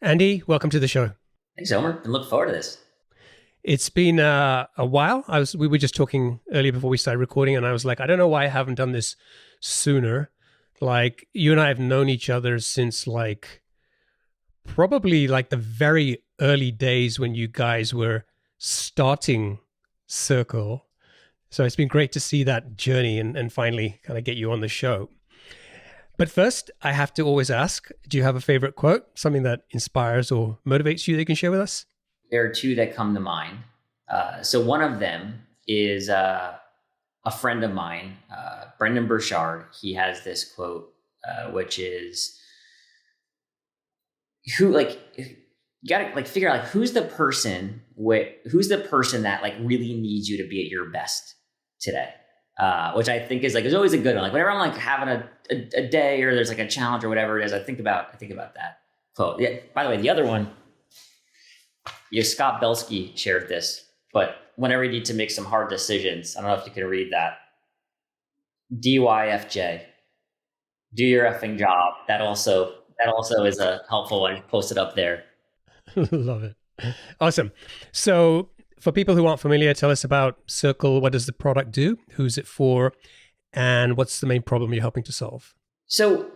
Andy, welcome to the show. Thanks, Homer, and look forward to this. It's been a while. We were just talking earlier before we started recording, and I was like, I don't know why I haven't done this sooner. Like, you and I have known each other since probably the very early days when you guys were starting Circle. So it's been great to see that journey and finally kind of get you on the show. But first, I have to always ask, do you have a favorite quote, something that inspires or motivates you that you can share with us? There are two that come to mind. So one of them is a friend of mine, Brendon Burchard. He has this quote, which is, you gotta figure out who's the person that really needs you to be at your best today. Which I think is is always a good one. Whenever I'm having a day or there's a challenge or whatever it is, I think about that quote. Yeah. By the way, the other one, Scott Belsky shared this, but whenever you need to make some hard decisions, I don't know if you can read that. DYFJ, do your effing job. That also is a helpful one. Post it up there. Love it. Awesome. So for people who aren't familiar, tell us about Circle. What does the product do? Who's it for? And what's the main problem you're helping to solve? So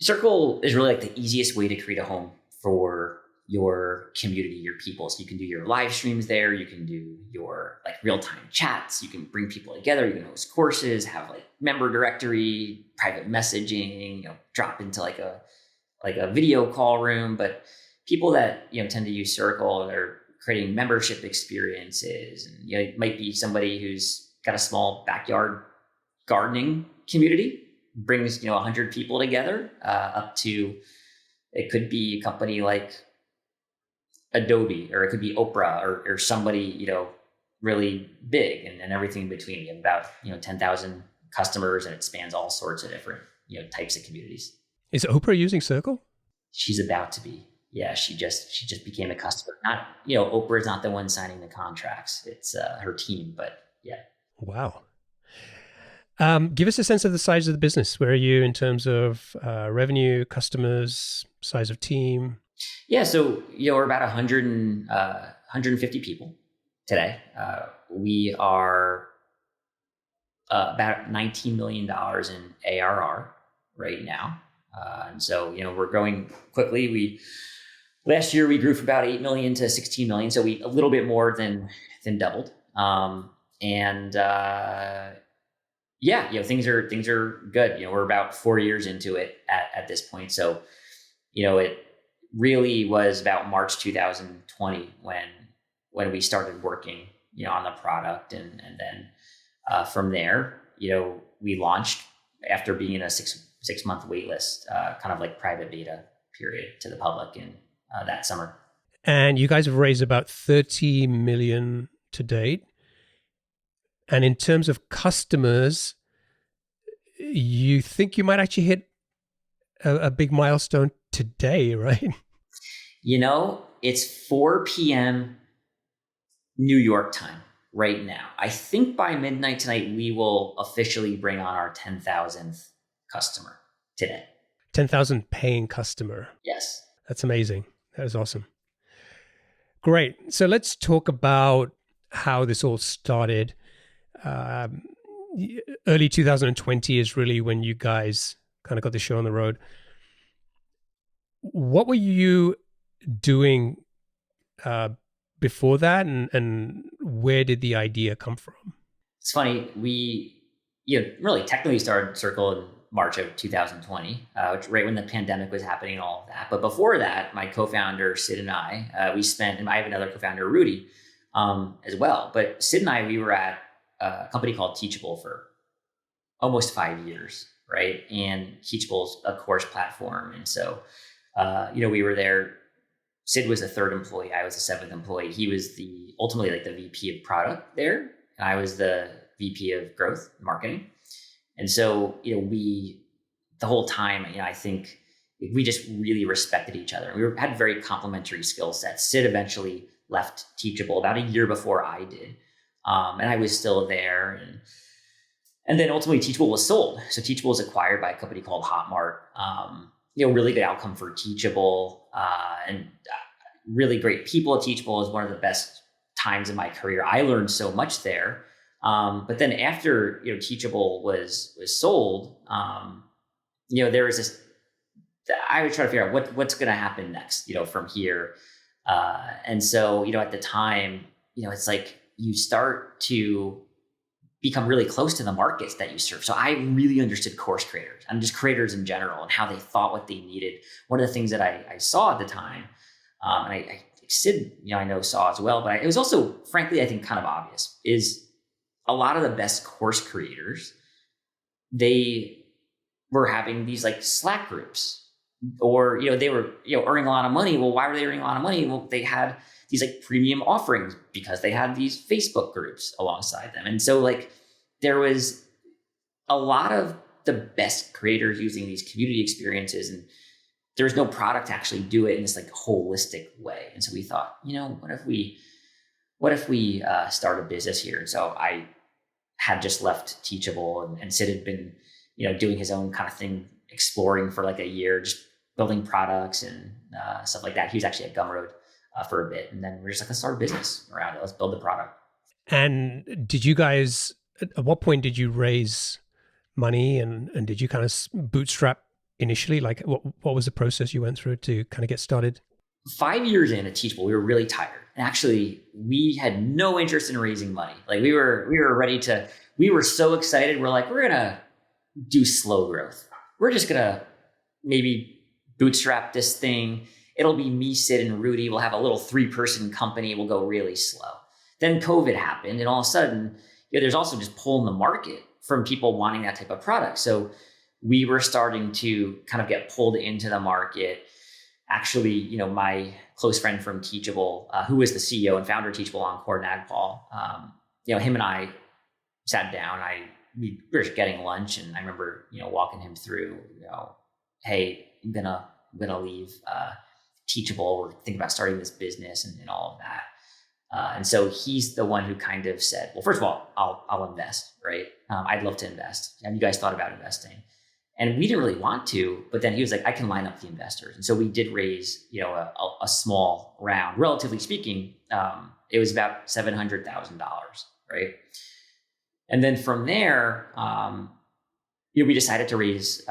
Circle is really the easiest way to create a home for your community, your people. So you can do your live streams there. You can do your real-time chats. You can bring people together. You can host courses, have member directory, private messaging, drop into a video call room. But people that, tend to use Circle, they're creating membership experiences. And, it might be somebody who's got a small backyard gardening community, brings, 100 people together, up to, it could be a company like Adobe, or it could be Oprah, or somebody, really big, and everything in between. You have about, 10,000 customers, and it spans all sorts of different, types of communities. Is Oprah using Circle? She's about to be. Yeah, she just became a customer. Not, Oprah is not the one signing the contracts. It's her team, but yeah. Wow. Give us a sense of the size of the business. Where are you in terms of revenue, customers, size of team? Yeah, so we're about 150 people today. We are about $19 million in ARR right now, and so we're growing quickly. Last year we grew from about 8 million to 16 million, so we a little bit more than doubled. Things are good. We're about 4 years into it at this point, so it really was about March 2020 when we started working, on the product. And then from there, we launched after being in a six month waitlist, kind of private beta period to the public in that summer. And you guys have raised about 30 million to date. And in terms of customers, you think you might actually hit a big milestone today, right? It's 4 p.m. New York time right now. I think by midnight tonight, we will officially bring on our 10,000th customer today. 10,000 paying customer. Yes. That's amazing. That is awesome. Great. So let's talk about how this all started. Early 2020 is really when you guys kind of got the show on the road. What were you doing before that, and where did the idea come from? It's funny. We really technically started Circle in March of 2020, right when the pandemic was happening and all of that. But before that, my co-founder Sid and I, and I have another co-founder, Rudy, as well. But Sid and I, we were at a company called Teachable for almost 5 years, right? And Teachable's a course platform, and so we were there. Sid was the third employee. I was the seventh employee. He was ultimately the VP of product there, and I was the VP of growth marketing. And so, the whole time, I think we just really respected each other. We had very complementary skill sets. Sid eventually left Teachable about a year before I did. And I was still there. And then ultimately Teachable was sold. So Teachable was acquired by a company called Hotmart. really good outcome for Teachable, and really great people at Teachable. Is one of the best times in my career. I learned so much there. But then after Teachable was sold, there was this. I was trying to figure out what's going to happen next, from here. And so, at the time, it's like you start to become really close to the markets that you serve. So I really understood course creators and just creators in general and how they thought, what they needed. One of the things that I saw at the time, and Sid, I know saw as well, but it was also, frankly, I think kind of obvious, is a lot of the best course creators, they were having these like Slack groups, or they were earning a lot of money. Well, why were they earning a lot of money? Well, they had these like premium offerings because they had these Facebook groups alongside them. And so like there was a lot of the best creators using these community experiences, and there was no product to actually do it in this like holistic way. And so we thought, what if we start a business here? And so I had just left Teachable, and Sid had been, doing his own kind of thing, exploring for like a year, just building products and stuff like that. He was actually at Gumroad for a bit. And then we're just like, let's start a business around it. Let's build the product. And did you guys, at what point did you raise money, and did you kind of bootstrap initially? Like what was the process you went through to kind of get started? 5 years in at Teachable, we were really tired. And actually, we had no interest in raising money. Like we were ready to, we were so excited. We're like, we're going to do slow growth. We're just going to maybe bootstrap this thing. It'll be me, Sid, and Rudy. We'll have a little 3-person company. We'll go really slow. Then COVID happened, and all of a sudden, there's also just pull in the market from people wanting that type of product. So we were starting to kind of get pulled into the market. Actually, my close friend from Teachable, who was the CEO and founder of Teachable, Encore Nagpal, him and I sat down. We were getting lunch, and I remember, walking him through, hey, I'm gonna leave Teachable. We're thinking about starting this business and all of that. And so he's the one who kind of said, well, first of all, I'll invest, right? I'd love to invest. Have you guys thought about investing? And we didn't really want to, but then he was like, I can line up the investors. And so we did raise, a small round. Relatively speaking, it was about $700,000, right? And then from there, we decided to raise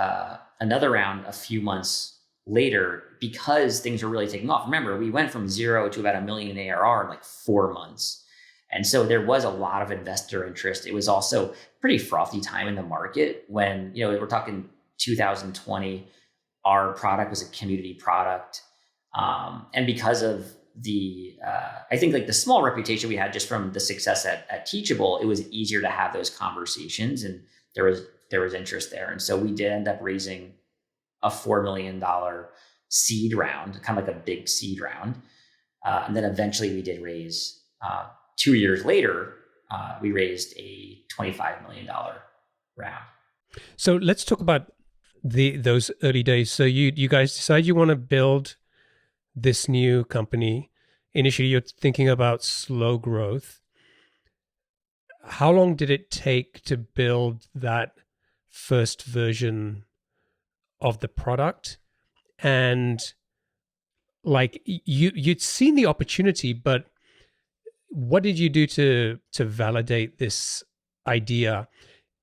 another round a few months later because things were really taking off. Remember, we went from 0 to about $1 million in ARR in like 4 months. And so there was a lot of investor interest. It was also pretty frothy time in the market when, we're talking 2020, our product was a community product. And because of the, I think like the small reputation we had just from the success at Teachable, it was easier to have those conversations, and there was interest there. And so we did end up raising a $4 million seed round, kind of like a big seed round. And then eventually we did raise, 2 years later, we raised a $25 million round. So let's talk about those early days. So you guys decide you want to build this new company. Initially, you're thinking about slow growth. How long did it take to build that first version of the product? And like you'd seen the opportunity, but what did you do to validate this idea?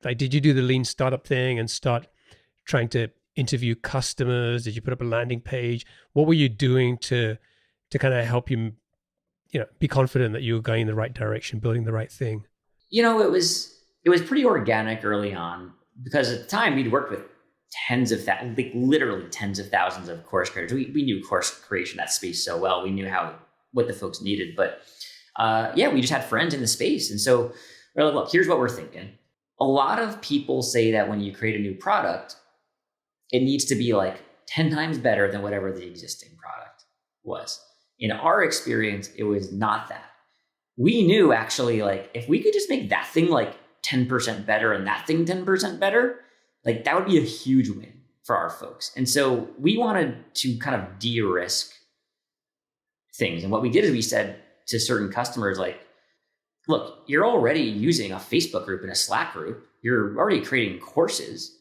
Like, did you do the lean startup thing and start trying to interview customers? Did you put up a landing page? What were you doing to kind of help you, be confident that you were going in the right direction, building the right thing? It was pretty organic early on, because at the time we'd worked with literally tens of thousands of course creators. We knew course creation, that space, so well. We knew what the folks needed, but we just had friends in the space. And so we're like, look, here's what we're thinking. A lot of people say that when you create a new product, it needs to be like 10 times better than whatever the existing product was. In our experience, it was not that. We knew actually, like, if we could just make that thing like 10% better and that thing 10% better, like that would be a huge win for our folks. And so we wanted to kind of de-risk things. And what we did is we said to certain customers, like, look, you're already using a Facebook group and a Slack group. You're already creating courses.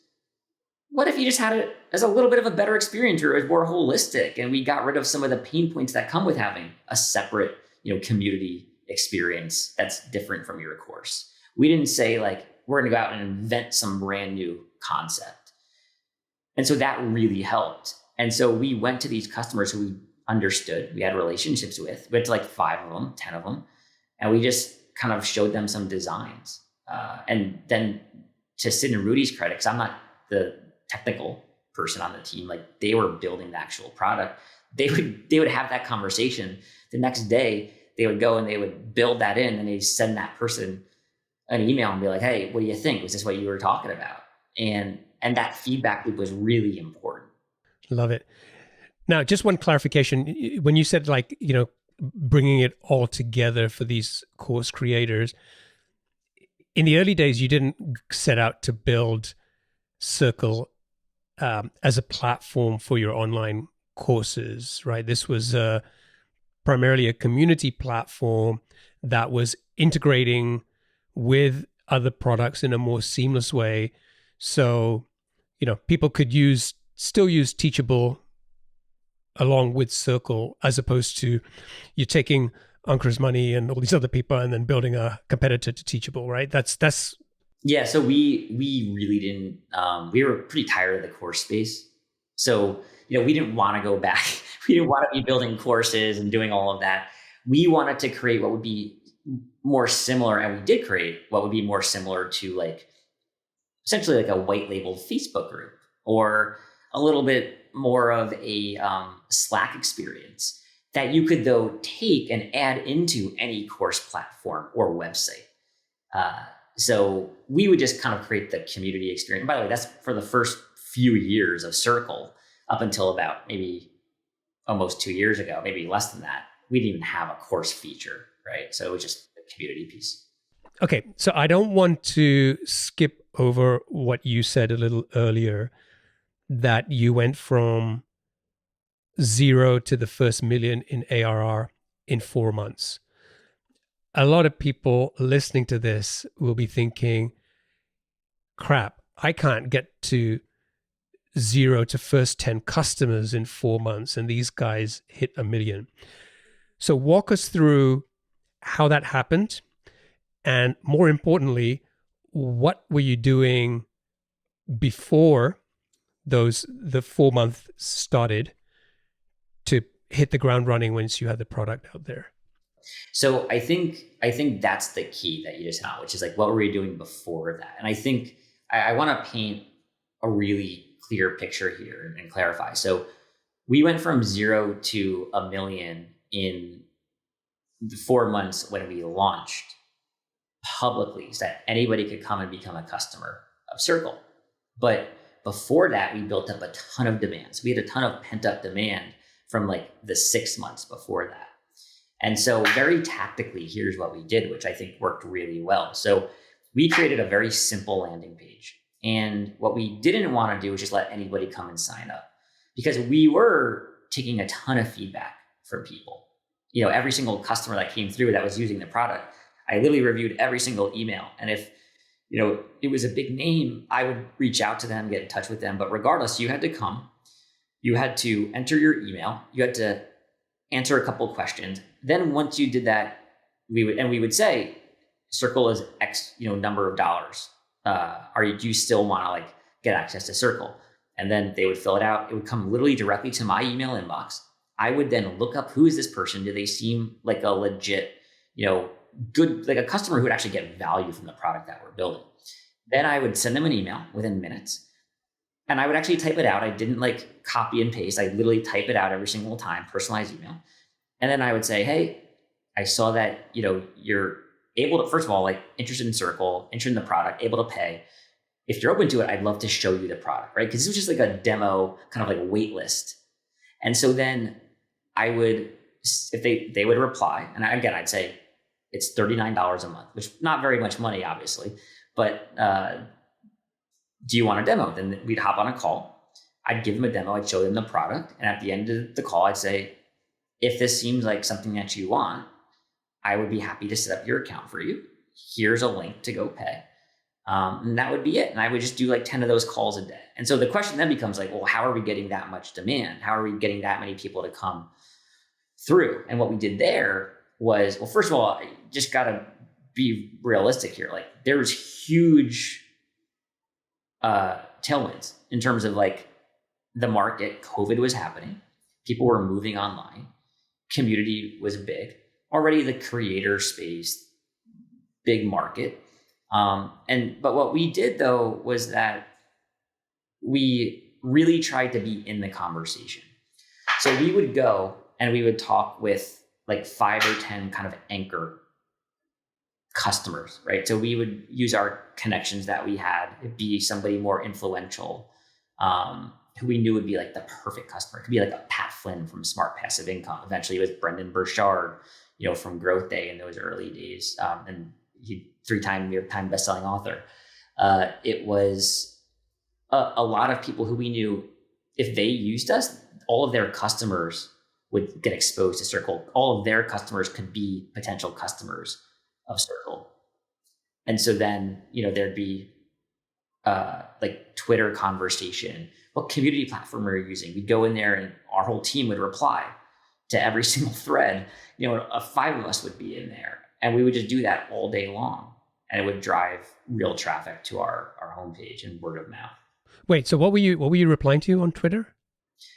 what if you just had it as a little bit of a better experience or as more holistic, and we got rid of some of the pain points that come with having a separate, community experience that's different from your course. We didn't say like, we're going to go out and invent some brand new concept. And so that really helped. And so we went to these customers who we understood, we had relationships with. We went to like 5 of them, 10 of them, and we just kind of showed them some designs. And then to Sid and Rudy's credit, because I'm not the technical person on the team, like they were building the actual product. They would have that conversation. The next day, they would go and they would build that in, and they'd send that person an email and be like, "Hey, what do you think? Was this what you were talking about?" And that feedback loop was really important. Love it. Now, just one clarification. When you said like, bringing it all together for these course creators, in the early days, you didn't set out to build Circle as a platform for your online courses, right? This was primarily a community platform that was integrating with other products in a more seamless way. So, people could still use Teachable along with Circle, as opposed to you're taking Ankur's money and all these other people and then building a competitor to Teachable, right? That's Yeah, so we really didn't. We were pretty tired of the course space, so we didn't want to go back. We didn't want to be building courses and doing all of that. We wanted to create what would be more similar, and we did create what would be more similar to like essentially like a white labeled Facebook group, or a little bit more of a Slack experience that you could though take and add into any course platform or website. So we would just kind of create the community experience. By the way, that's for the first few years of Circle, up until about maybe almost 2 years ago, maybe less than that. We didn't even have a course feature, right? So it was just the community piece. Okay, so I don't want to skip over what you said a little earlier, that you went from 0 to the first million in ARR in 4 months. A lot of people listening to this will be thinking, crap, I can't get to 0 to first 10 customers in 4 months, and these guys hit $1 million. So walk us through how that happened, and more importantly, what were you doing before the 4 month started to hit the ground running once you had the product out there? So I think that's the key that you just hit on, which is like, what were you doing before that? And I think I want to paint a really clear picture here and clarify. So we went from 0 to $1 million in the 4 months when we launched publicly, so that anybody could come and become a customer of Circle. But before that, we built up a ton of demand. So we had a ton of pent up demand from like the 6 months before that. And so very tactically, here's what we did, which I think worked really well. So we created a very simple landing page. And what we didn't want to do was just let anybody come and sign up, because we were taking a ton of feedback from people. Every single customer that came through that was using the product, I literally reviewed every single email. And if it was a big name, I would reach out to them, get in touch with them. But regardless, you had to come, you had to enter your email, you had to answer a couple of questions. Then once you did that, we would say, Circle is X, number of dollars. Do you still want to like get access to Circle? And then they would fill it out. It would come literally directly to my email inbox. I would then look up, who is this person? Do they seem like a legit, good, like a customer who would actually get value from the product that we're building? Then I would send them an email within minutes, and I would actually type it out. I didn't like copy and paste. I literally type it out every single time, personalized email. And then I would say, hey, I saw that, you're able to, first of all, like interested in Circle, interested in the product, able to pay. If you're open to it, I'd love to show you the product, right? Because this was just like a demo, kind of like a wait list. And so then I would, if they would reply, and again, I'd say it's $39 a month, which not very much money, obviously, but do you want a demo? Then we'd hop on a call. I'd give them a demo. I'd show them the product. And at the end of the call, I'd say, if this seems like something that you want, I would be happy to set up your account for you. Here's a link to go pay. And that would be it. And I would just do like 10 of those calls a day. And so the question then becomes like, well, how are we getting that much demand? How are we getting that many people to come through? And what we did there was, well, first of all, I just got to be realistic here. Like there's huge tailwinds in terms of like the market. COVID was happening. People were moving online. Community was big. Already the creator space, big market. But what we did though was that we really tried to be in the conversation. So we would go and we would talk with like 5 or 10 kind of anchor customers, right? So we would use our connections that we had. It'd be somebody more influential, who we knew would be like the perfect customer. It could be like a Pat Flynn from Smart Passive Income. Eventually it was Brendon Burchard, from Growth Day in those early days. And he 3-time New York Times bestselling author. It was a lot of people who we knew if they used us, all of their customers would get exposed to Circle. All of their customers could be potential customers of Circle. And so then, there'd be like Twitter conversation. What community platform are you using? We'd go in there and our whole team would reply to every single thread. 5 of us would be in there and we would just do that all day long. And it would drive real traffic to our homepage and word of mouth. Wait, so what were you replying to on Twitter?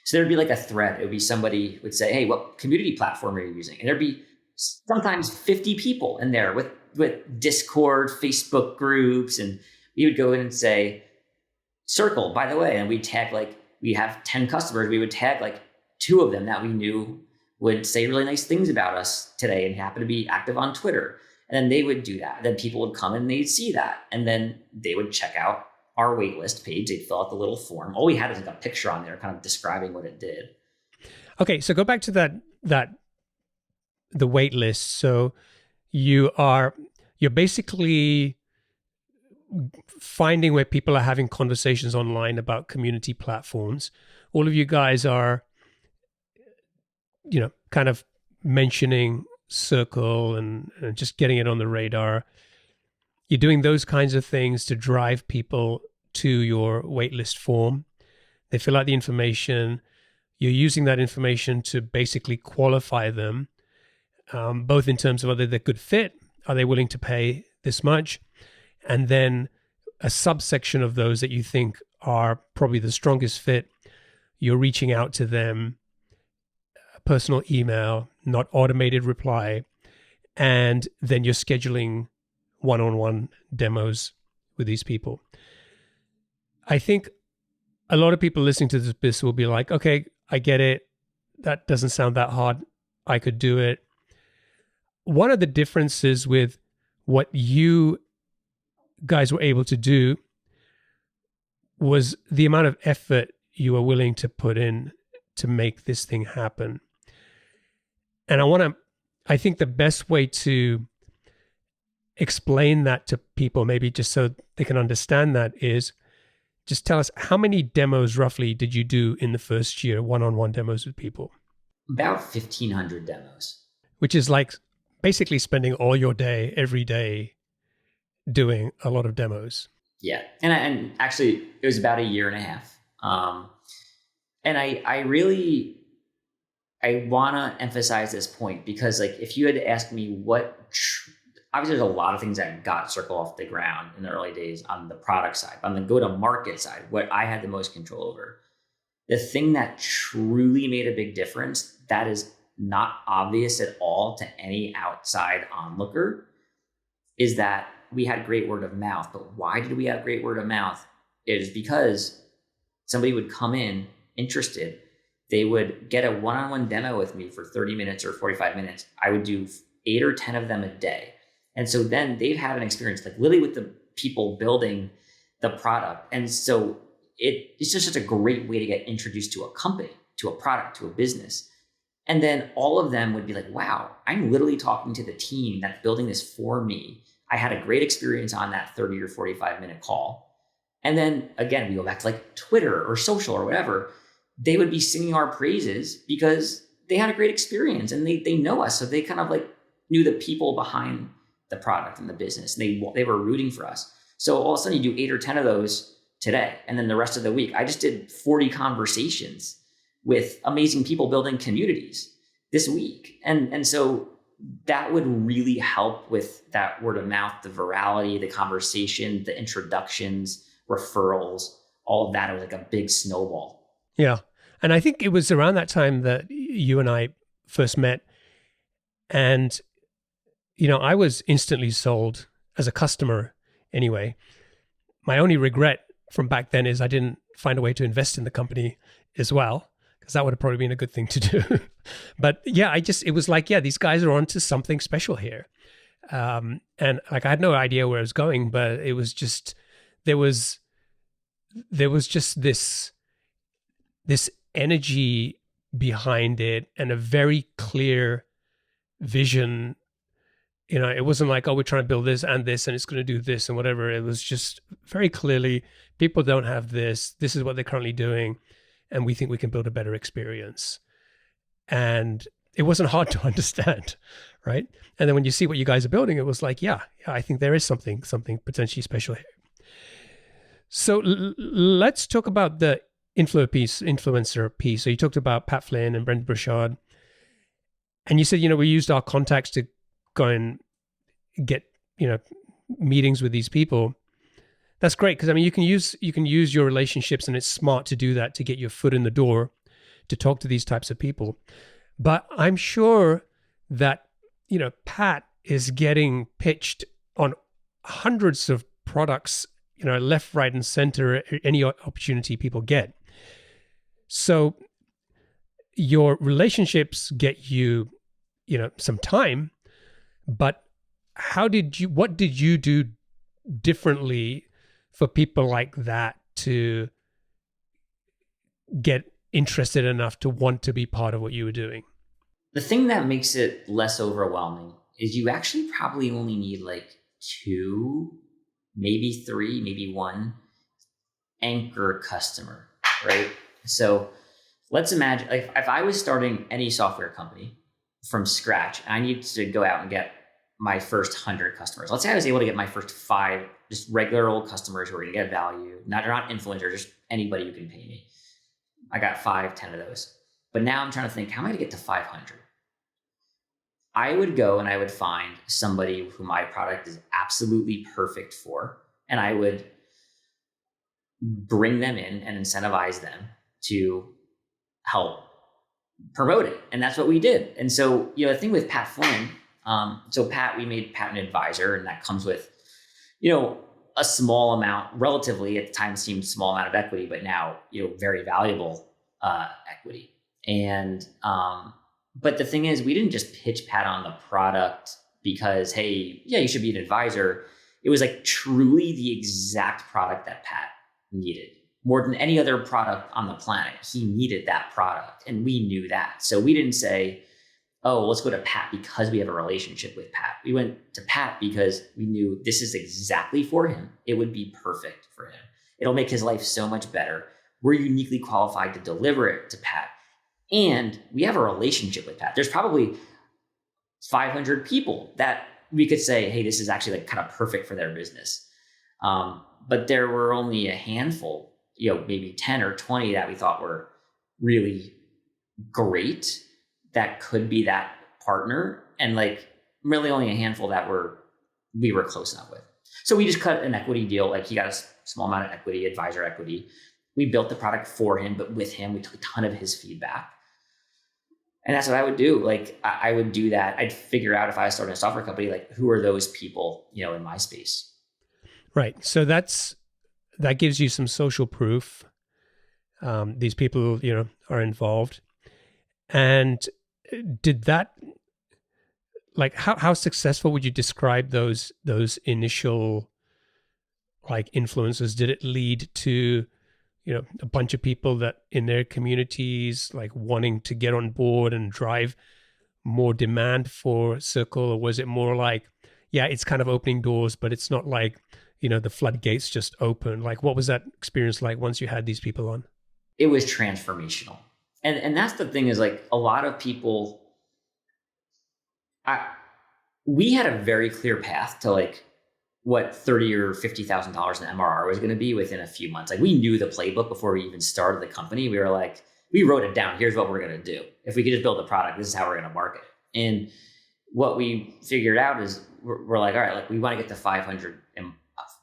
So there'd be like a thread. It would be somebody would say, hey, what community platform are you using? And there'd be sometimes 50 people in there with Discord, Facebook groups. And we would go in and say, Circle, by the way, and we'd tag we have 10 customers. We would tag 2 of them that we knew would say really nice things about us today and happen to be active on Twitter. And then they would do that. Then people would come and they'd see that. And then they would check out our waitlist page. They'd fill out the little form. All we had is like a picture on there kind of describing what it did. Okay, so go back to the waitlist. So you're basically finding where people are having conversations online about community platforms. All of you guys are, kind of mentioning Circle and just getting it on the radar. You're doing those kinds of things to drive people to your waitlist form. They fill out the information. You're using that information to basically qualify them, both in terms of whether they're good fit, are they willing to pay this much, and then a subsection of those that you think are probably the strongest fit, you're reaching out to them, personal email, not automated reply, and then you're scheduling one-on-one demos with these people. I think a lot of people listening to this will be like, okay, I get it. That doesn't sound that hard. I could do it. One of the differences with what you guys were able to do was the amount of effort you were willing to put in to make this thing happen. And I think the best way to explain that to people, maybe just so they can understand that, is just tell us, how many demos roughly did you do in the first year, one-on-one demos with people? About 1,500 demos. Which is like basically spending all your day, every day, doing a lot of demos. Yeah. And actually, it was about 1.5 years. And I want to emphasize this point because if you had to ask me obviously there's a lot of things that got Circle off the ground in the early days on the product side, on the go-to-market side, what I had the most control over. The thing that truly made a big difference that is not obvious at all to any outside onlooker is that we had great word of mouth. But why did we have great word of mouth? It is because somebody would come in interested. They would get a one-on-one demo with me for 30 minutes or 45 minutes. I would do 8 or 10 of them a day. And so then they've had an experience literally with the people building the product. And so it's just such a great way to get introduced to a company, to a product, to a business. And then all of them would be like, wow, I'm literally talking to the team that's building this for me. I had a great experience on that 30 or 45 minute call. And then again, we go back to Twitter or social or whatever. They would be singing our praises because they had a great experience and they know us. So they kind of knew the people behind the product and the business. And they were rooting for us. So all of a sudden you do 8 or 10 of those today. And then the rest of the week, I just did 40 conversations with amazing people building communities this week. And so that would really help with that word of mouth, the virality, the conversation, the introductions, referrals, all of that. It was like a big snowball. Yeah. And I think it was around that time that you and I first met. And, I was instantly sold as a customer anyway. My only regret from back then is I didn't find a way to invest in the company as well, because that would have probably been a good thing to do. But yeah, it was like, yeah, these guys are onto something special here. And like, I had no idea where I was going, but it was just, there was just this energy behind it and a very clear vision. It wasn't like, oh, we're trying to build this and it's going to do this and whatever. It was just very clearly, people don't have this. This is what they're currently doing. And we think we can build a better experience. And it wasn't hard to understand, right? And then when you see what you guys are building, it was like, yeah, I think there is something potentially special here. So let's talk about the influencer piece. So you talked about Pat Flynn and Brendon Burchard. And you said, we used our contacts to go and get, meetings with these people. That's great, because you can use your relationships, and it's smart to do that to get your foot in the door to talk to these types of people. But I'm sure that, Pat is getting pitched on hundreds of products, left, right, and center, any opportunity people get. So your relationships get you, some time, but what did you do differently for people like that to get interested enough to want to be part of what you were doing? The thing that makes it less overwhelming is you actually probably only need like 2, maybe 3, maybe 1 anchor customer, right? So let's imagine if I was starting any software company from scratch, I needed to go out and get my first 100 customers. Let's say I was able to get my first 5 just regular old customers who are going to get value. They're not influencers, just anybody who can pay me. I got 5, 10 of those. But now I'm trying to think, how am I going to get to 500? I would go and I would find somebody who my product is absolutely perfect for, and I would bring them in and incentivize them to help promote it. And that's what we did. And so, the thing with Pat Flynn, we made Pat an advisor, and that comes with, a small amount, relatively at the time seemed small amount of equity, but now, very valuable equity. And, but the thing is, we didn't just pitch Pat on the product because, hey, yeah, you should be an advisor. It was like truly the exact product that Pat needed. More than any other product on the planet, he needed that product. And we knew that. So we didn't say, oh, let's go to Pat because we have a relationship with Pat. We went to Pat because we knew this is exactly for him. It would be perfect for him. It'll make his life so much better. We're uniquely qualified to deliver it to Pat. And we have a relationship with Pat. There's probably 500 people that we could say, hey, this is actually like kind of perfect for their business. But there were only a handful, maybe 10 or 20 that we thought were really great that could be that partner, and like really only a handful that we were close enough with. So we just cut an equity deal. Like he got a small amount of equity, advisor equity. We built the product for him, but with him, we took a ton of his feedback. And that's what I would do. Like I would do that. I'd figure out if I was starting a software company, like who are those people, in my space. Right. So that gives you some social proof. These people, are involved. And did that, like, how successful would you describe those initial like influences? Did it lead to, a bunch of people that in their communities, like wanting to get on board and drive more demand for Circle? Or was it more like, yeah, it's kind of opening doors, but it's not like, the floodgates just open? Like, what was that experience like once you had these people on? It was transformational. And that's the thing is like a lot of people, we had a very clear path to like what $30 or $50,000 in MRR was going to be within a few months. Like we knew the playbook before we even started the company. We were like, we wrote it down. Here's what we're going to do. If we could just build a product, this is how we're going to market it. And what we figured out is we're like, all right, like we want to get to 500,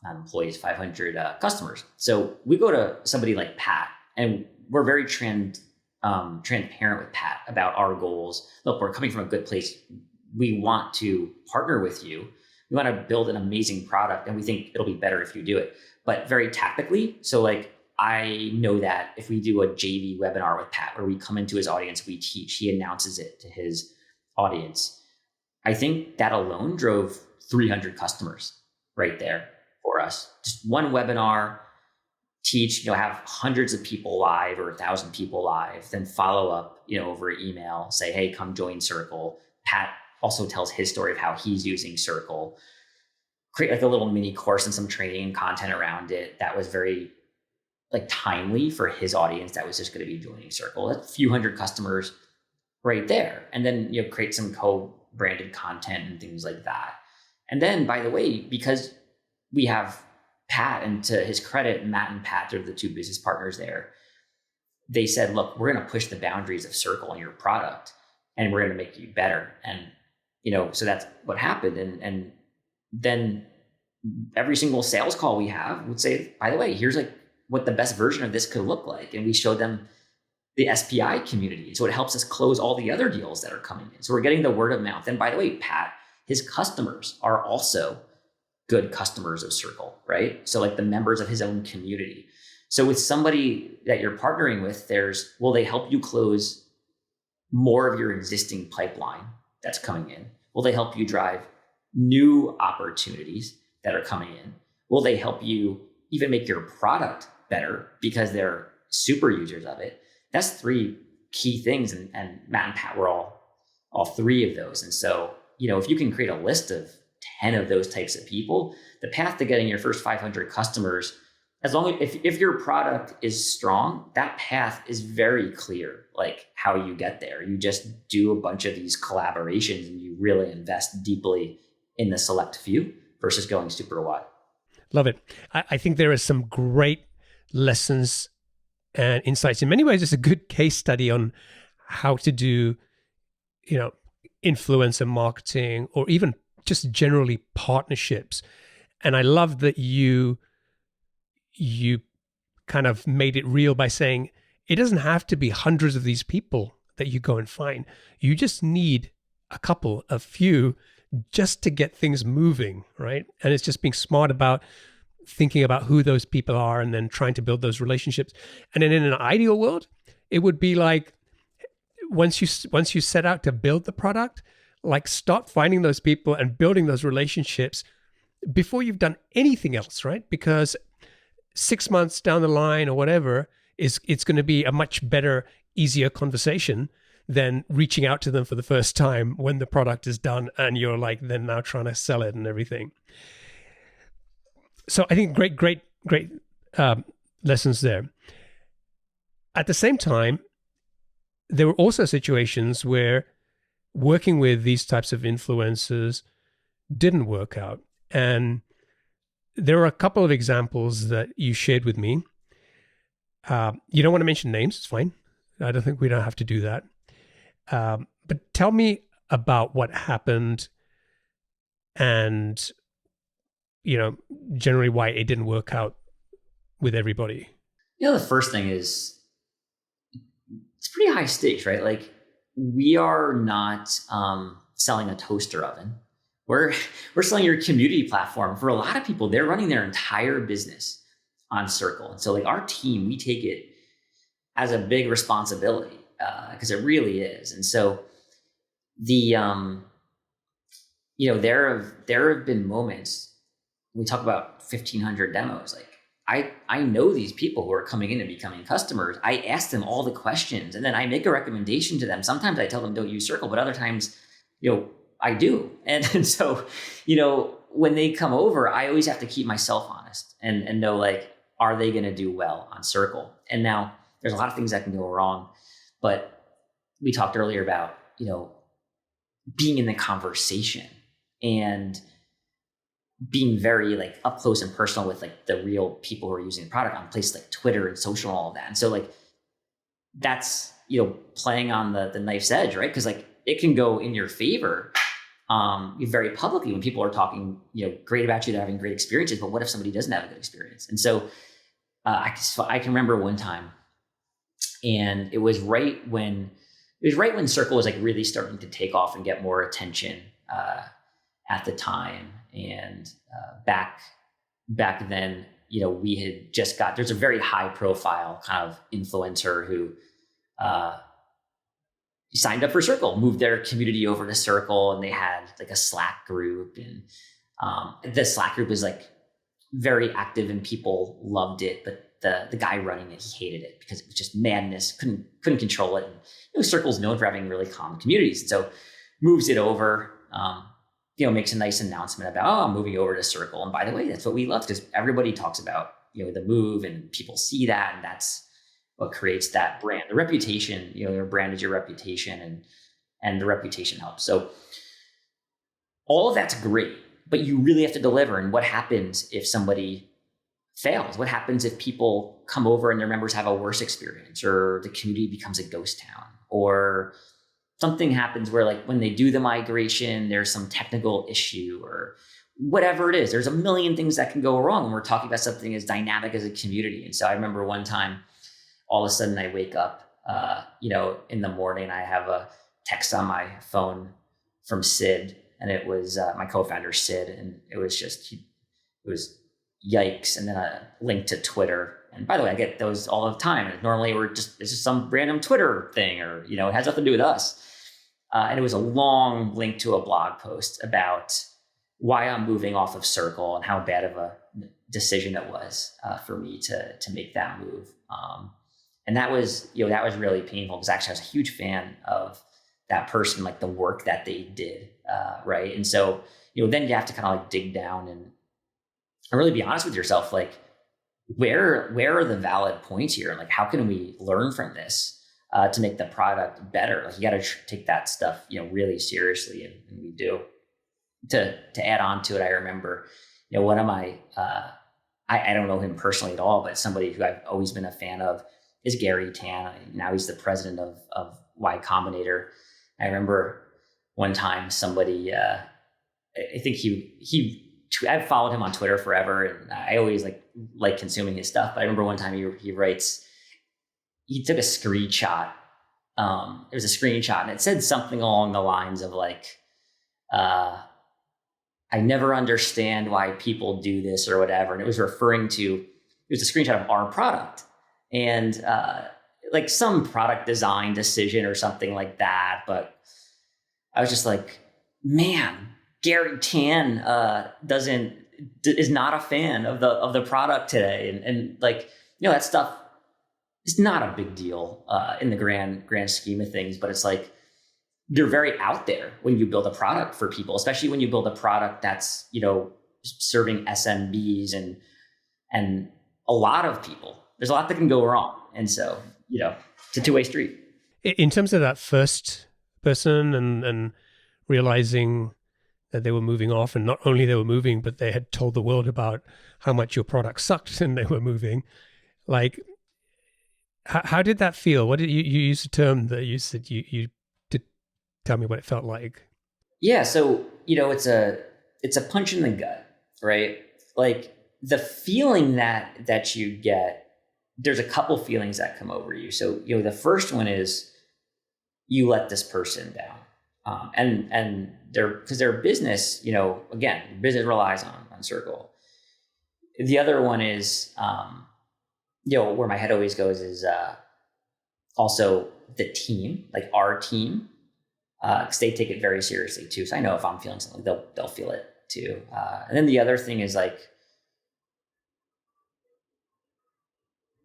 not employees, 500 customers. So we go to somebody like Pat, and we're very transparent with Pat about our goals. Look, we're coming from a good place. We want to partner with you. We want to build an amazing product, and we think it'll be better if you do it, but very tactically. So like, I know that if we do a JV webinar with Pat, where we come into his audience, we teach, he announces it to his audience. I think that alone drove 300 customers right there for us. Just one webinar, teach, have hundreds of people live or 1,000 people live, then follow up, over email, say, hey, come join Circle. Pat also tells his story of how he's using Circle, create like a little mini course and some training and content around it that was very like timely for his audience that was just going to be joining Circle. That's a few hundred customers right there. And then, create some co-branded content and things like that. And then, by the way, because we have Pat, and to his credit, Matt and Pat are the two business partners there. They said, look, we're going to push the boundaries of Circle and your product, and we're going to make you better. And, so that's what happened. And then every single sales call we have would say, by the way, here's like what the best version of this could look like. And we show them the SPI community. So it helps us close all the other deals that are coming in. So we're getting the word of mouth. And by the way, Pat, his customers are also good customers of Circle, right? So like the members of his own community. So with somebody that you're partnering with, will they help you close more of your existing pipeline that's coming in? Will they help you drive new opportunities that are coming in? Will they help you even make your product better because they're super users of it? That's three key things. And Matt and Pat were all three of those. And so, if you can create a list of 10 of those types of people, the path to getting your first 500 customers, as long as if your product is strong, that path is very clear, like how you get there. You just do a bunch of these collaborations and you really invest deeply in the select few versus going super wide. Love it. I think there are some great lessons and insights. In many ways, it's a good case study on how to do, influencer marketing or even just generally partnerships. And I love that you kind of made it real by saying it doesn't have to be hundreds of these people that you go and find. You just need a few just to get things moving, right? And it's just being smart about thinking about who those people are and then trying to build those relationships. And then in an ideal world, it would be like once you set out to build the product, like start finding those people and building those relationships before you've done anything else, right? Because 6 months down the line or whatever, it's going to be a much better, easier conversation than reaching out to them for the first time when the product is done and you're like then now trying to sell it and everything. So I think great lessons there. At the same time, there were also situations where working with these types of influencers didn't work out. And there are a couple of examples that you shared with me. You don't want to mention names, it's fine. I don't think we don't have to do that. But tell me about what happened and, generally why it didn't work out with everybody. The first thing is it's pretty high stakes, right? Like we are not selling a toaster oven. We're selling your community platform. For a lot of people, they're running their entire business on Circle. And so like our team, we take it as a big responsibility because it really is. And so the, there have been moments we talk about 1,500 demos. Like I know these people who are coming in and becoming customers. I ask them all the questions and then I make a recommendation to them. Sometimes I tell them don't use Circle, but other times, I do. And so, when they come over, I always have to keep myself honest and know like, are they going to do well on Circle? And now there's a lot of things that can go wrong, but we talked earlier about, being in the conversation and being very like up close and personal with like the real people who are using the product on places like Twitter and social and all of that. And so like that's, playing on the knife's edge, right? Because like it can go in your favor very publicly when people are talking, great about you, they're having great experiences. But what if somebody doesn't have a good experience? And so I can remember one time, and it was right when Circle was like really starting to take off and get more attention at the time. And back then, we had just there's a very high profile kind of influencer who signed up for Circle, moved their community over to Circle, and they had like a Slack group, and the Slack group was like very active and people loved it, but the guy running it, he hated it because it was just madness, couldn't control it. And Circle's known for having really calm communities, and so moves it over. Makes a nice announcement about, I'm moving over to Circle. And by the way, that's what we love, because everybody talks about, the move, and people see that, and that's what creates that brand. The reputation, your brand is your reputation, and the reputation helps. So all of that's great, but you really have to deliver. And what happens if somebody fails? What happens if people come over and their members have a worse experience, or the community becomes a ghost town, or something happens where like when they do the migration, there's some technical issue or whatever it is. There's a million things that can go wrong when we're talking about something as dynamic as a community. And so I remember one time, all of a sudden I wake up, in the morning, I have a text on my phone from Sid, and it was my co-founder Sid. And it was just, it was yikes. And then a link to Twitter. And by the way, I get those all the time. And normally it's just some random Twitter thing, or, it has nothing to do with us. And it was a long link to a blog post about why I'm moving off of Circle and how bad of a decision it was for me to make that move. And that was really painful, because actually I was a huge fan of that person, like the work that they did. Right. And so, then you have to kind of like dig down and really be honest with yourself, like, where are the valid points here? And like, how can we learn from this to make the product better? Like, you got to take that stuff, really seriously. And we do. To add on to it, I remember, one of my, I don't know him personally at all, but somebody who I've always been a fan of is Gary Tan. Now he's the president of Y Combinator. I remember one time somebody, I think I've followed him on Twitter forever, and I always like consuming his stuff. But I remember one time he writes, he took a screenshot. It was a screenshot, and it said something along the lines of like, I never understand why people do this or whatever. And it was referring to, it was a screenshot of our product, and like some product design decision or something like that. But I was just like, man, Gary Tan is not a fan of the product today, and like, that stuff is not a big deal in the grand scheme of things. But it's like, you're very out there when you build a product for people, especially when you build a product that's serving SMBs and a lot of people. There's a lot that can go wrong, and so it's a two-way street. In terms of that first person and realizing that they were moving off, and not only they were moving, but they had told the world about how much your product sucked and they were moving. Like, how did that feel? What did you used a term that you said you did tell me what it felt like? Yeah. So, it's a punch in the gut, right? Like the feeling that you get, there's a couple feelings that come over you. So, the first one is you let this person down. And because their business, again, business relies on Circle. The other one is, where my head always goes is also the team, like our team, because they take it very seriously too. So I know if I'm feeling something, they'll feel it too. And then the other thing is like,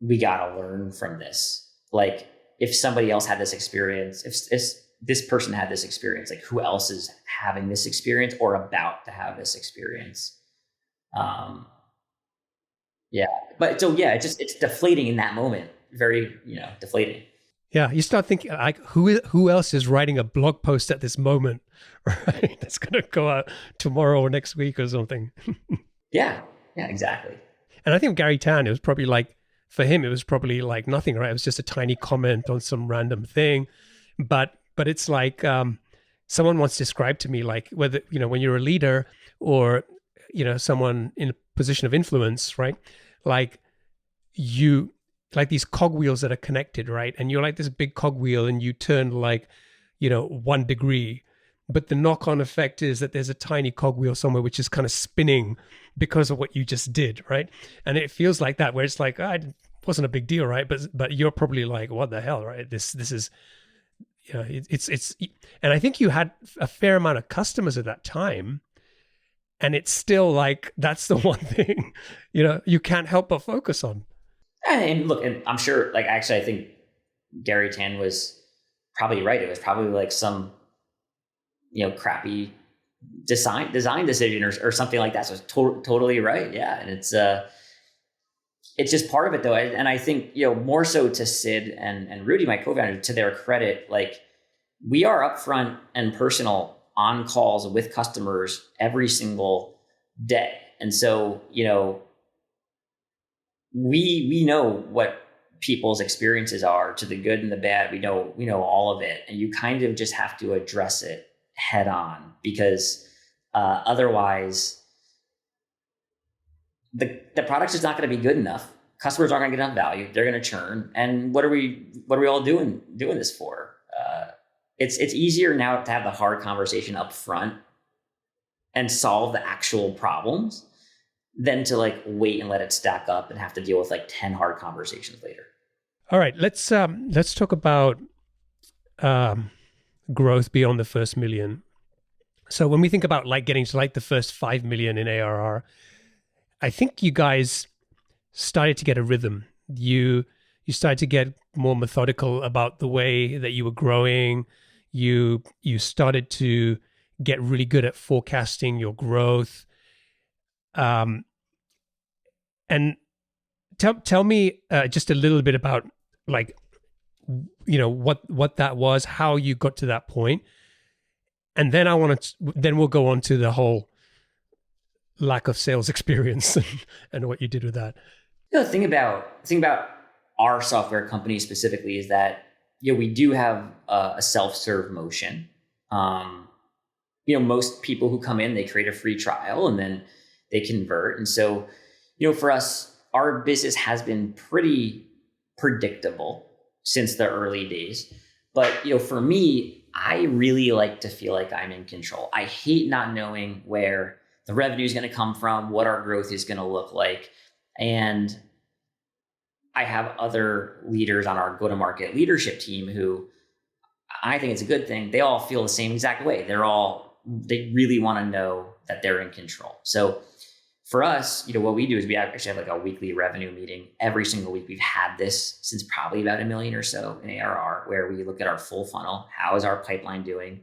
we got to learn from this. Like, if somebody else had this experience, if this person had this experience, like, who else is having this experience or about to have this experience? Yeah. But so, yeah, it's deflating in that moment. Very, deflating. Yeah, you start thinking like, who else is writing a blog post at this moment, right? That's going to go out tomorrow or next week or something. Yeah, yeah, exactly. And I think Gary Tan, it was probably like, for him, it was probably like nothing, right? It was just a tiny comment on some random thing. But it's like someone once described to me, like whether, when you're a leader or, someone in a position of influence, right? Like you, like these cogwheels that are connected, right? And you're like this big cogwheel and you turn like, 1 degree. But the knock-on effect is that there's a tiny cogwheel somewhere which is kind of spinning because of what you just did, right? And it feels like that, where it's like, it wasn't a big deal, right? But you're probably like, what the hell, right? This is, it's, and I think you had a fair amount of customers at that time, and it's still like that's the one thing, you can't help but focus on. And look, and I'm sure, like, actually, I think Gary Tan was probably right. It was probably like some, crappy design decision or something like that. So it's totally right. Yeah. And it's just part of it though. And I think, more so to Sid and Rudy, my co-founder, to their credit, like we are upfront and personal on calls with customers every single day. And so, we know what people's experiences are, to the good and the bad. We know all of it. And you kind of just have to address it head on, because otherwise the product is not going to be good enough. Customers aren't going to get enough value. They're going to churn. And what are we all doing this for? It's easier now to have the hard conversation up front and solve the actual problems than to like wait and let it stack up and have to deal with like 10 hard conversations later. All right, let's talk about growth beyond the first million. So when we think about like getting to like the first 5 million in ARR, I think you guys started to get a rhythm. You started to get more methodical about the way that you were growing. You started to get really good at forecasting your growth. And tell me just a little bit about like, what that was, how you got to that point. And then then we'll go on to the whole lack of sales experience and what you did with that. The thing about our software company specifically is that, we do have a self-serve motion. Most people who come in, they create a free trial and then they convert. And so, for us, our business has been pretty predictable since the early days. But, for me, I really like to feel like I'm in control. I hate not knowing where the revenue is going to come from, what our growth is going to look like. And I have other leaders on our go-to-market leadership team who, I think it's a good thing, they all feel the same exact way. They really want to know that they're in control. So for us, what we do is we actually have like a weekly revenue meeting every single week. We've had this since probably about $1 million or so in ARR, where we look at our full funnel. How is our pipeline doing?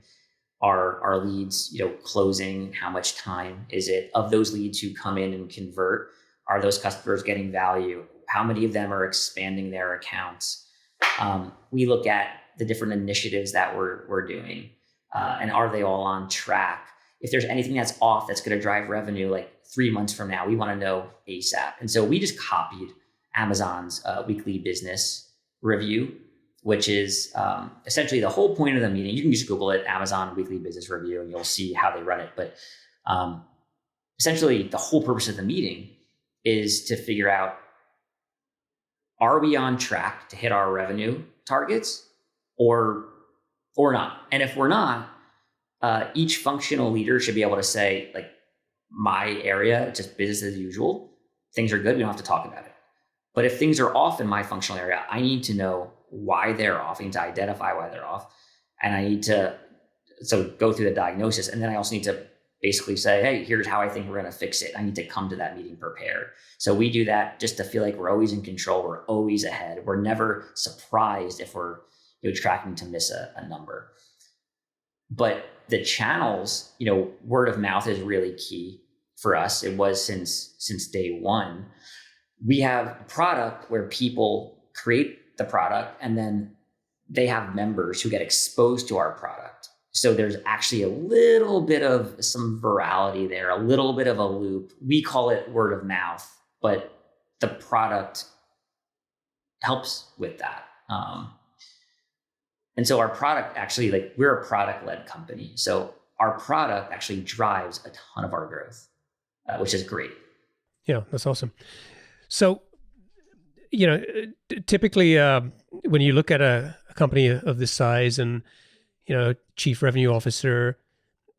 Are our leads, closing? How much time is it? Of those leads who come in and convert, are those customers getting value? How many of them are expanding their accounts? We look at the different initiatives that we're doing, and are they all on track? If there's anything that's off that's going to drive revenue like 3 months from now, we want to know ASAP. And so we just copied Amazon's weekly business review, which is essentially the whole point of the meeting. You can just Google it, Amazon weekly business review, and you'll see how they run it. But essentially the whole purpose of the meeting is to figure out, are we on track to hit our revenue targets or not? And if we're not, each functional leader should be able to say, like, my area, just business as usual, things are good, we don't have to talk about it. But if things are off in my functional area, I need to know why they're off. I need to identify why they're off. And I need to go through the diagnosis. And then I also need to basically say, hey, here's how I think we're going to fix it. I need to come to that meeting prepared. So we do that just to feel like we're always in control. We're always ahead. We're never surprised if we're tracking to miss a number. But the channels, word of mouth is really key for us. It was since day one. We have a product where people create the product and then they have members who get exposed to our product. So there's actually a little bit of some virality there, a little bit of a loop. We call it word of mouth, but the product helps with that. And so our product actually, like, we're a product-led company. So our product actually drives a ton of our growth, which is great. Yeah, that's awesome. So, typically when you look at a company of this size and, chief revenue officer,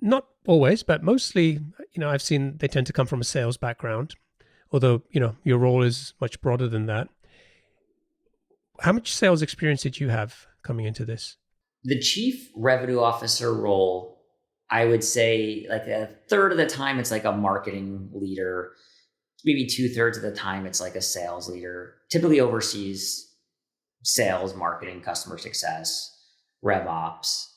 not always, but mostly, I've seen they tend to come from a sales background, although, your role is much broader than that. How much sales experience did you have coming into this? The chief revenue officer role, I would say like a third of the time, it's like a marketing leader. Maybe 2/3 of the time, it's like a sales leader, typically oversees sales, marketing, customer success, rev ops.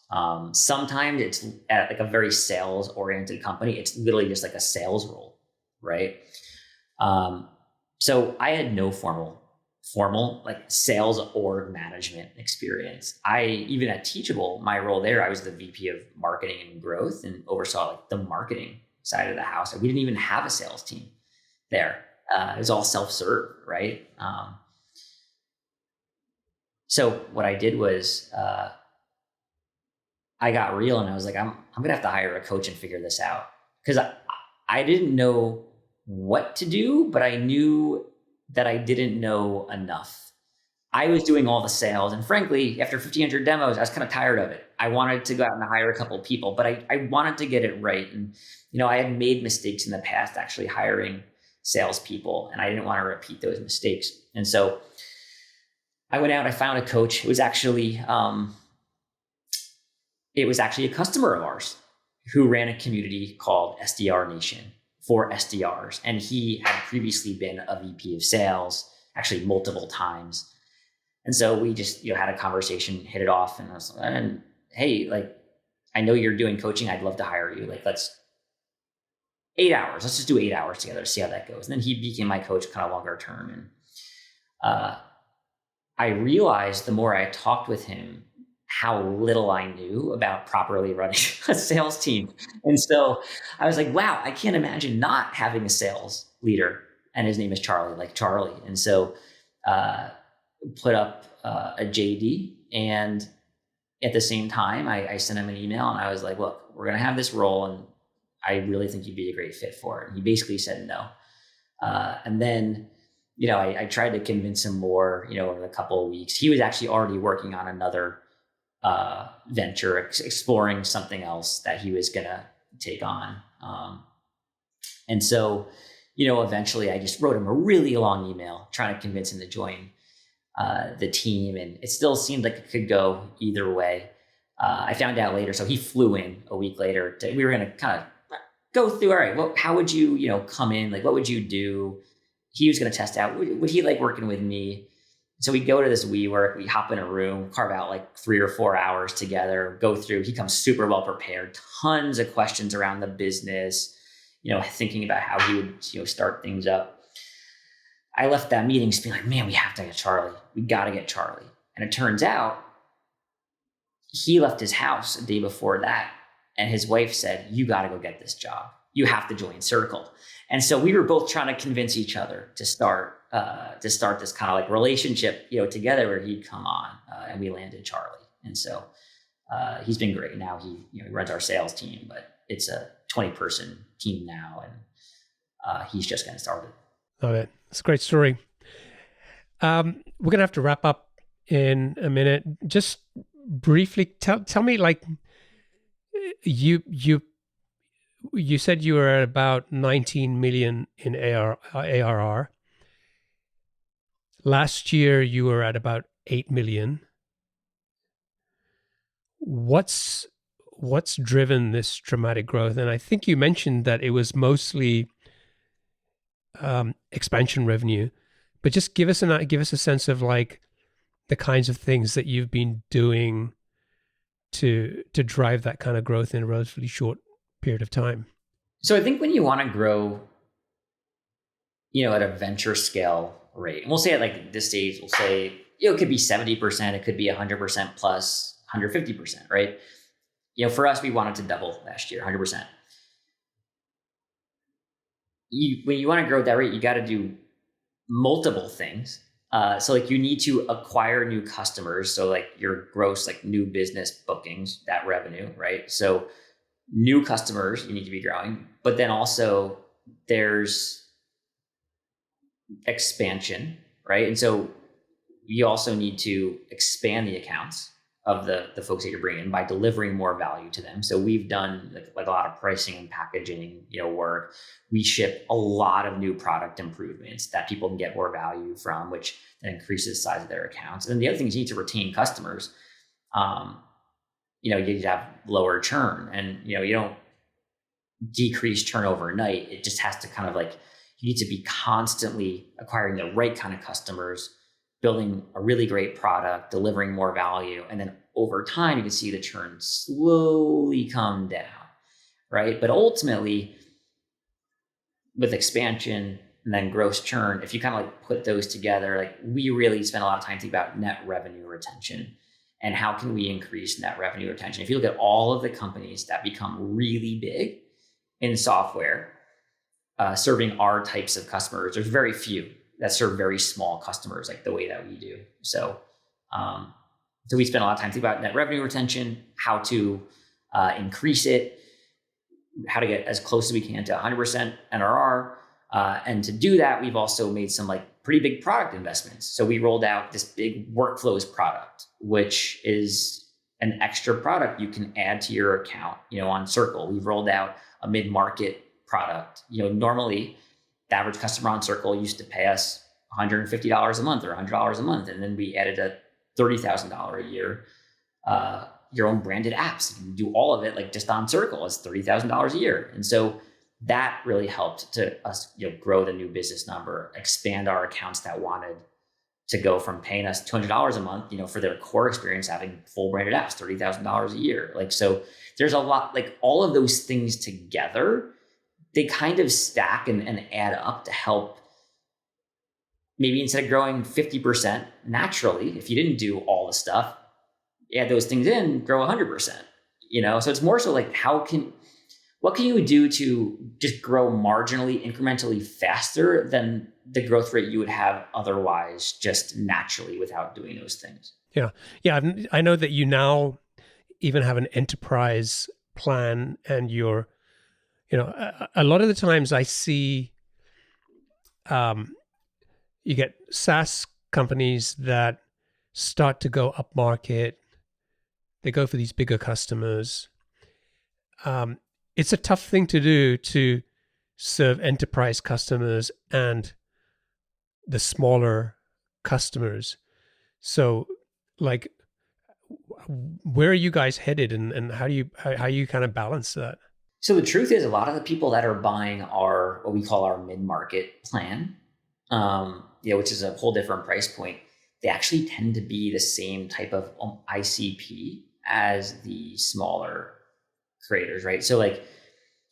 Sometimes it's at like a very sales oriented company. It's literally just like a sales role, right? So I had no formal like sales org management experience. Even at Teachable, my role there, I was the VP of marketing and growth and oversaw like the marketing side of the house. We didn't even have a sales team there. It was all self-serve, right? So what I did was I got real and I was like, I'm gonna have to hire a coach and figure this out, because I didn't know what to do, but I knew that I didn't know enough. I was doing all the sales, and frankly, after 1,500 demos, I was kind of tired of it. I wanted to go out and hire a couple of people, but I wanted to get it right. And I had made mistakes in the past actually hiring salespeople, and I didn't want to repeat those mistakes. And so I went out, I found a coach. It was actually a customer of ours who ran a community called SDR Nation for SDRs. And he had previously been a VP of sales, actually multiple times. And so we just, had a conversation, hit it off. And I was like, hey, like, I know you're doing coaching. I'd love to hire you. Like, let's 8 hours. Let's just do 8 hours together, see how that goes. And then he became my coach kind of longer term. And I realized the more I talked with him, how little I knew about properly running a sales team. And so I was like, wow, I can't imagine not having a sales leader. And his name is Charlie, like Charlie. And so put up a JD. And at the same time, I sent him an email and I was like, look, we're going to have this role and I really think you'd be a great fit for it. And he basically said no. And then, I tried to convince him more, over a couple of weeks. He was actually already working on another venture, exploring something else that he was going to take on. And so, eventually I just wrote him a really long email trying to convince him to join the team. And it still seemed like it could go either way. I found out later. So he flew in a week later. We were going to kind of go through, all right, well, how would you, come in? Like, what would you do? He was going to test out, would he like working with me? So we go to this WeWork, we hop in a room, carve out like 3 or 4 hours together, go through. He comes super well prepared, tons of questions around the business, thinking about how he would, start things up. I left that meeting just being like, man, we have to get Charlie. We got to get Charlie. And it turns out he left his house a day before that. And his wife said, you got to go get this job. You have to join Circle. And so we were both trying to convince each other to start this kind of like relationship, together, where he'd come on and we landed Charlie. And so he's been great. Now he runs our sales team, but it's a 20-person team now, and he's just getting started. Love it. It's a great story. We're going to have to wrap up in a minute. Just briefly, tell me, like, you said you were at about 19 million in ARR. Last year, you were at about 8 million. What's driven this dramatic growth? And I think you mentioned that it was mostly expansion revenue, but just give us a sense of like the kinds of things that you've been doing to drive that kind of growth in a relatively short period of time. So I think when you want to grow, at a venture scale rate, and we'll say at like this stage, we'll say it could be 70%, it could be 100% plus 150%, right? For us, we wanted to double last year, 100%. When you want to grow at that rate, you got to do multiple things. So like you need to acquire new customers. So like your gross, like new business bookings, that revenue, right? So new customers, you need to be growing, but then also there's expansion, right? And so you also need to expand the accounts of the folks that you're bringing in by delivering more value to them. So we've done like a lot of pricing and packaging, work. We ship a lot of new product improvements that people can get more value from, which then increases the size of their accounts. And then the other thing is you need to retain customers. You need to have lower churn, and you don't decrease churn overnight. It just has to kind of like, you need to be constantly acquiring the right kind of customers, building a really great product, delivering more value. And then over time, you can see the churn slowly come down, right? But ultimately, with expansion and then gross churn, if you kind of like put those together, like we really spend a lot of time thinking about net revenue retention and how can we increase net revenue retention. If you look at all of the companies that become really big in software, serving our types of customers, there's very few that serve very small customers like the way that we do. So we spend a lot of time thinking about net revenue retention, how to increase it, how to get as close as we can to 100% NRR. And to do that, we've also made some like pretty big product investments. So we rolled out this big workflows product, which is an extra product you can add to your account, on Circle. We've rolled out a mid-market product. Normally the average customer on Circle used to pay us $150 a month or $100 a month. And then we added a $30,000 a year, your own branded apps. You can do all of it like just on Circle. It's $30,000 a year. And so that really helped to us, grow the new business number, expand our accounts that wanted to go from paying us $200 a month, for their core experience, having full branded apps, $30,000 a year. Like, so there's a lot, like all of those things together, they kind of stack and add up to help. Maybe instead of growing 50% naturally, if you didn't do all the stuff, add those things in, grow 100%, So it's more so like, what can you do to just grow marginally, incrementally faster than the growth rate you would have otherwise just naturally without doing those things? Yeah. I know that you now even have an enterprise plan, and you're, a lot of the times I see you get SaaS companies that start to go up market. They go for these bigger customers. It's a tough thing to do to serve enterprise customers and the smaller customers. So like, where are you guys headed, and how you kind of balance that? So the truth is, a lot of the people that are buying our, what we call our mid-market plan, which is a whole different price point, they actually tend to be the same type of ICP as the smaller creators, right? So like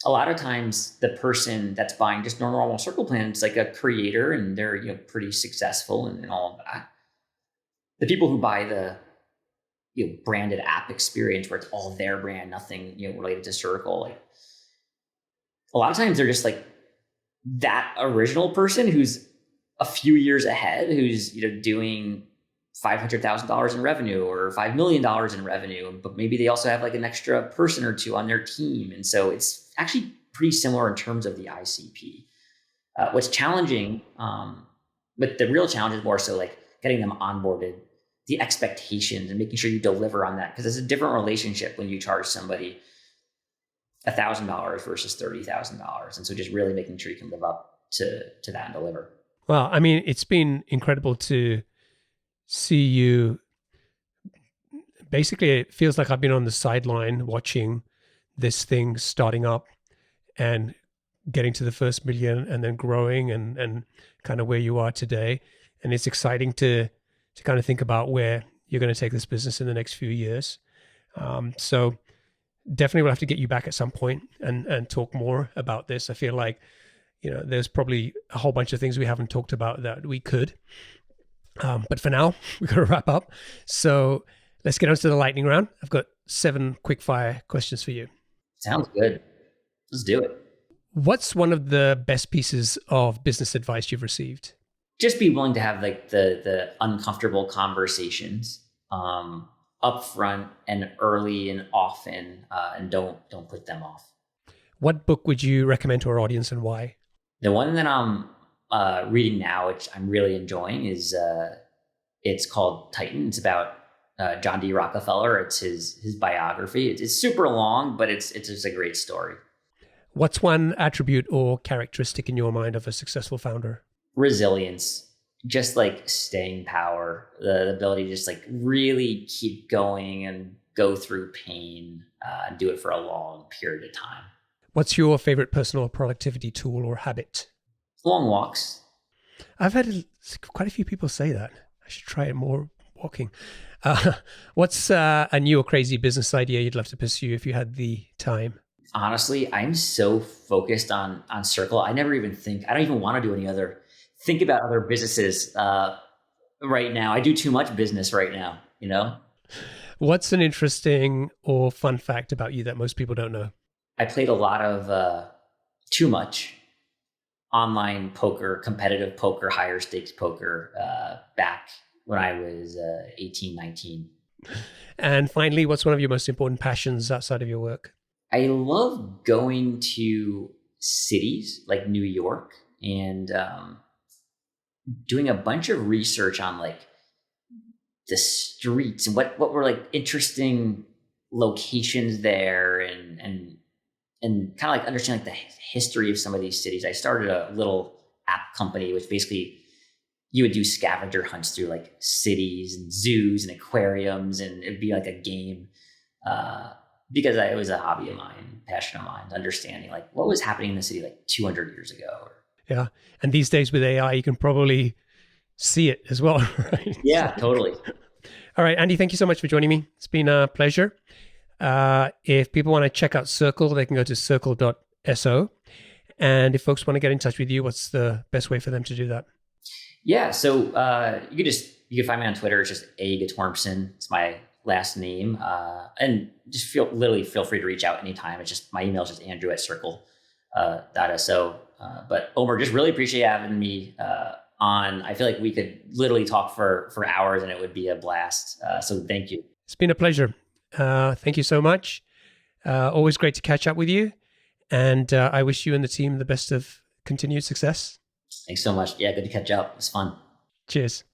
a lot of times the person that's buying just normal Circle plan, it's like a creator and they're, pretty successful and all of that. The people who buy the, branded app experience where it's all their brand, nothing, related to Circle, like a lot of times they're just like that original person who's a few years ahead, who's, doing $500,000 in revenue or $5 million in revenue, but maybe they also have like an extra person or two on their team. And so it's actually pretty similar in terms of the ICP. What's challenging, but the real challenge is more so like getting them onboarded, the expectations and making sure you deliver on that. Because it's a different relationship when you charge somebody $1,000 versus $30,000. And so just really making sure you can live up to that and deliver. Well, I mean, it's been incredible to see you. Basically, it feels like I've been on the sideline watching this thing starting up and getting to the first million and then growing and kind of where you are today. And it's exciting to kind of think about where you're going to take this business in the next few years. So definitely we'll have to get you back at some point and talk more about this. I feel like, there's probably a whole bunch of things we haven't talked about that we could. But for now, we've got to wrap up. So let's get on to the lightning round. I've got 7 quick fire questions for you. Sounds good. Let's do it. What's one of the best pieces of business advice you've received? Just be willing to have like the uncomfortable conversations upfront and early and often, and don't put them off. What book would you recommend to our audience and why? The one that I'm reading now, which I'm really enjoying, is it's called Titan. It's about John D. Rockefeller. It's his biography. It's super long, but it's just a great story. What's one attribute or characteristic in your mind of a successful founder? Resilience, just like staying power, the ability to just like really keep going and go through pain and do it for a long period of time. What's your favorite personal productivity tool or habit? Long walks. I've had quite a few people say that. I should try it more walking. What's a new or crazy business idea you'd love to pursue if you had the time? Honestly, I'm so focused on Circle. I don't even want to do think about other businesses right now. I do too much business right now, you know? What's an interesting or fun fact about you that most people don't know? I played a lot of too much online poker, competitive poker, higher stakes poker back when I was 18, 19. And finally, what's one of your most important passions outside of your work? I love going to cities like New York and doing a bunch of research on like the streets and what were like interesting locations there and kind of like understand like the history of some of these cities. I started a little app company, which basically you would do scavenger hunts through like cities and zoos and aquariums, and it'd be like a game because it was a hobby of mine, passion of mine, understanding like what was happening in the city like 200 years ago. Yeah. And these days with AI, you can probably see it as well, right? Yeah, totally. All right, Andy, thank you so much for joining me. It's been a pleasure. If people want to check out Circle, they can go to Circle.so. And if folks want to get in touch with you, what's the best way for them to do that? Yeah, so you can find me on Twitter. It's just Guttormsen. It's my last name. And just feel free to reach out anytime. It's just my email is just Andrew@Circle.so. But Omer, just really appreciate having me on. I feel like we could literally talk for hours and it would be a blast. So thank you. It's been a pleasure. Thank you so much. Always great to catch up with you. And I wish you and the team the best of continued success. Thanks so much. Yeah, good to catch up. It was fun. Cheers.